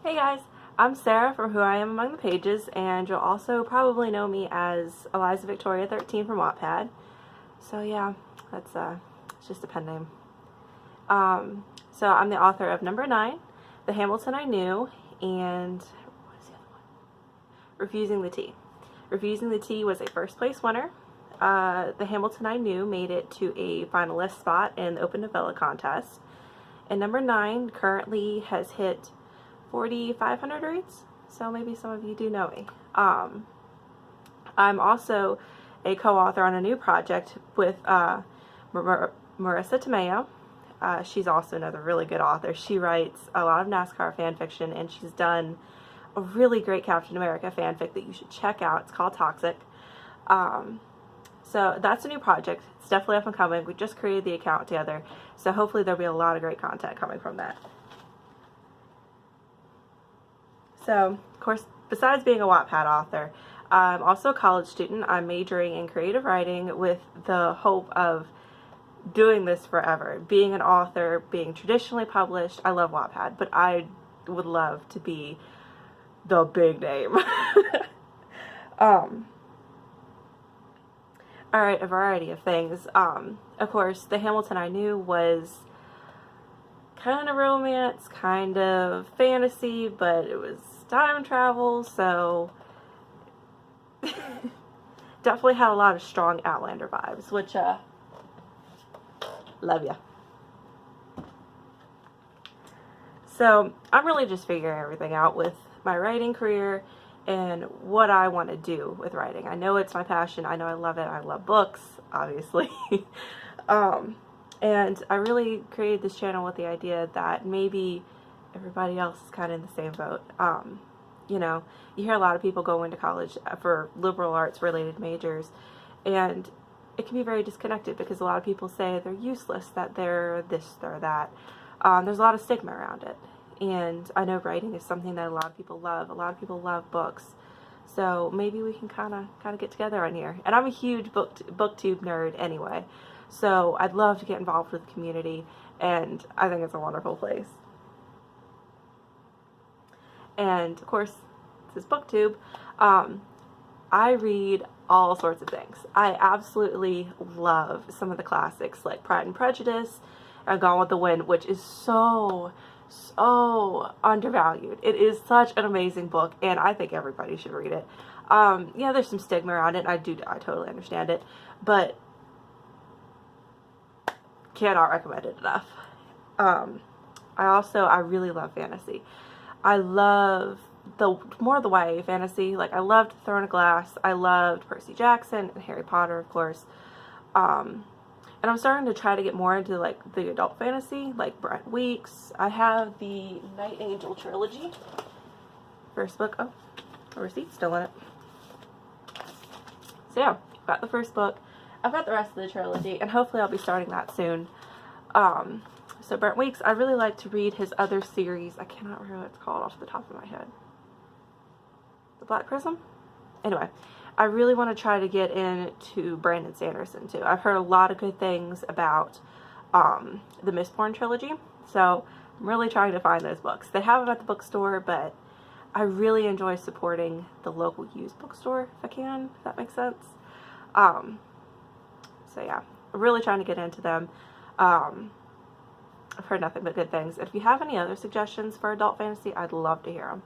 Hey guys, I'm Sarah from Who I Am Among the Pages, and you'll also probably know me as Eliza Victoria 13 from Wattpad. So yeah, that's it's just a pen name. So I'm the author of number 9, The Hamilton I Knew, and what is the other one? Refusing the Tea. Refusing the Tea was a first place winner. The Hamilton I Knew made it to a finalist spot in the Open Novella contest. And number 9 currently has hit 4,500 reads, so maybe some of you do know me. I'm also a co-author on a new project with Marisa Tamayo. She's also another really good author. She writes a lot of NASCAR fan fiction, and she's done a really great Captain America fanfic that you should check out. It's called Toxic. So that's a new project. It's definitely up and coming. We just created the account together, so hopefully there'll be a lot of great content coming from that. So, of course, besides being a Wattpad author, I'm also a college student. I'm majoring in creative writing with the hope of doing this forever. Being an author, being traditionally published, I love Wattpad, but I would love to be the big name. Alright, a variety of things. Of course, The Hamilton I Knew was kind of romance, kind of fantasy, but it was time travel, so definitely had a lot of strong Outlander vibes, which, love ya. So, I'm really just figuring everything out with my writing career and what I want to do with writing. I know it's my passion, I know I love it, I love books, obviously. And I really created this channel with the idea that maybe everybody else is kind of in the same boat. You know, you hear a lot of people go into college for liberal arts related majors, and it can be very disconnected because a lot of people say they're useless, that they're this, they're that. There's a lot of stigma around it. And I know writing is something that a lot of people love. A lot of people love books. So maybe we can kind of get together on here. And I'm a huge booktube nerd anyway. So I'd love to get involved with the community, and I think it's a wonderful place. And of course, this is booktube. I read all sorts of things. I absolutely love some of the classics like Pride and Prejudice and Gone with the Wind, which is so undervalued. It is such an amazing book, and I think everybody should read it. Yeah, there's some stigma around it, and I totally understand it, but cannot recommend it enough. I really love fantasy. I love more of the YA fantasy. Like, I loved Throne of Glass. I loved Percy Jackson and Harry Potter, of course. And I'm starting to try to get more into, like, the adult fantasy, like Brent Weeks. I have the Night Angel trilogy. First book. Oh, a receipt still in it. So yeah, got the first book. I've got the rest of the trilogy, and hopefully I'll be starting that soon. So Brent Weeks, I really like to read his other series. I cannot remember what it's called off the top of my head. The Black Prism? Anyway, I really want to try to get into Brandon Sanderson too. I've heard a lot of good things about the Mistborn trilogy, so I'm really trying to find those books. They have them at the bookstore, but I really enjoy supporting the local used bookstore if I can, if that makes sense. So yeah, I'm really trying to get into them. I've heard nothing but good things. If you have any other suggestions for adult fantasy, I'd love to hear them.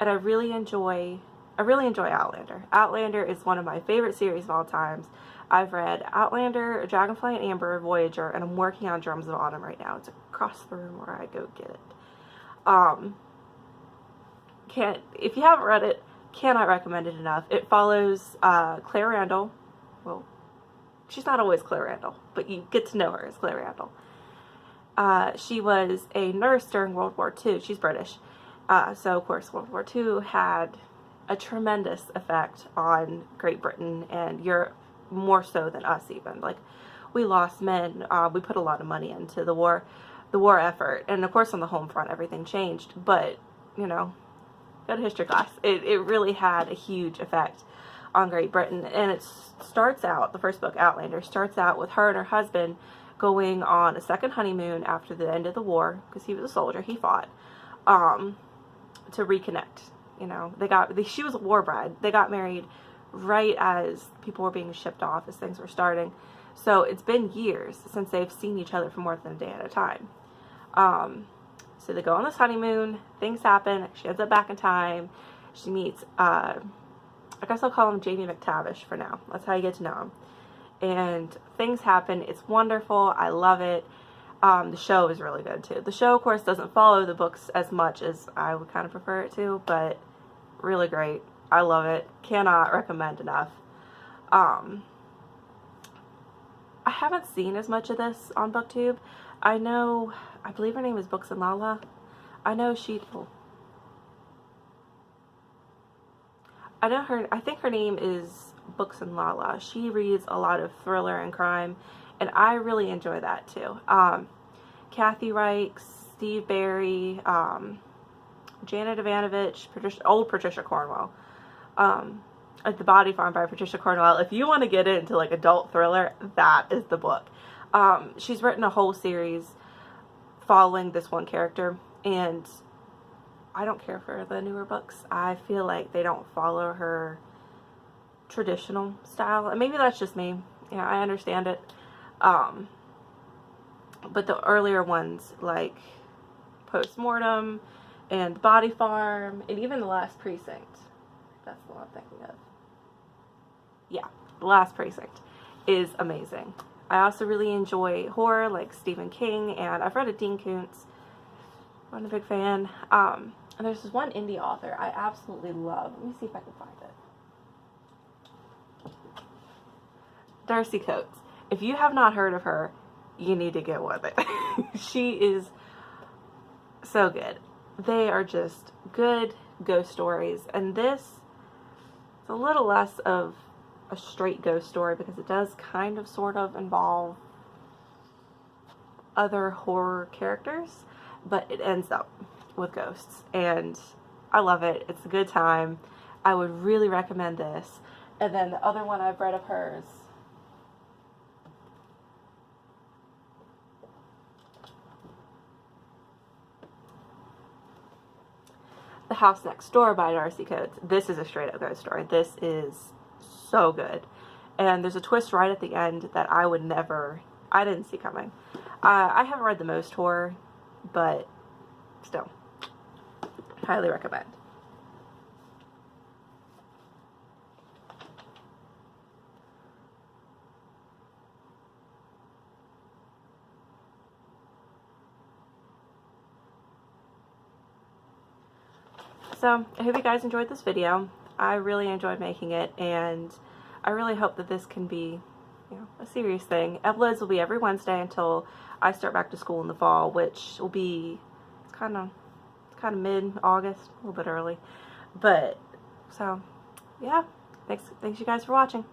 And I really enjoy Outlander. Outlander is one of my favorite series of all times. I've read Outlander, Dragonfly and Amber, Voyager, and I'm working on Drums of Autumn right now. It's across the room where I go get it. If you haven't read it, cannot recommend it enough. It follows Claire Randall. Well, she's not always Claire Randall, but you get to know her as Claire Randall. She was a nurse during World War II. She's British. So, of course, World War II had a tremendous effect on Great Britain and Europe, more so than us even. Like, we lost men. We put a lot of money into the war effort. And, of course, on the home front, everything changed. But, you know, go to history class. It really had a huge effect on Great Britain. And it starts out, the first book, Outlander, starts out with her and her husband going on a second honeymoon after the end of the war, because he was a soldier, he fought, to reconnect. You know, she was a war bride. They got married right as people were being shipped off, as things were starting. So it's been years since they've seen each other for more than a day at a time. So they go on this honeymoon, things happen, she ends up back in time, she meets, I guess I'll call him Jamie McTavish for now, that's how you get to know him, and things happen, it's wonderful, I love it. The show is really good too. The show, of course, doesn't follow the books as much as I would kind of prefer it to, but really great, I love it, cannot recommend enough. I haven't seen as much of this on BookTube. I believe her name is Books and Lala. I think her name is Books and Lala. She reads a lot of thriller and crime, and I really enjoy that too. Kathy Reichs, Steve Barry, Janet Ivanovich, old Patricia Cornwell. Like The Body Farm by Patricia Cornwell. If you want to get into like adult thriller, that is the book. She's written a whole series following this one character, and I don't care for the newer books. I feel like they don't follow her traditional style, and maybe that's just me. Yeah, I understand it. But the earlier ones, like Postmortem and Body Farm, and even The Last Precinct, that's the one I'm thinking of. Yeah, The Last Precinct is amazing. I also really enjoy horror, like Stephen King, and I've read a Dean Koontz. I'm a big fan. And there's this one indie author I absolutely love. Let me see if I can find it. Darcy Coates. If you have not heard of her, you need to get with it. She is so good. They are just good ghost stories, and this is a little less of a straight ghost story because it does kind of sort of involve other horror characters, but it ends up with ghosts, and I love it. It's a good time. I would really recommend this. And then the other one I've read of hers, The House Next Door by Darcy Coates. This is a straight up ghost story. This is so good. And there's a twist right at the end that I didn't see coming. I haven't read the most horror, but still, highly recommend. So, I hope you guys enjoyed this video. I really enjoyed making it, and I really hope that this can be, a serious thing. Uploads will be every Wednesday until I start back to school in the fall, which will be, it's kind of mid-August, a little bit early. But, so, yeah. Thanks you guys for watching.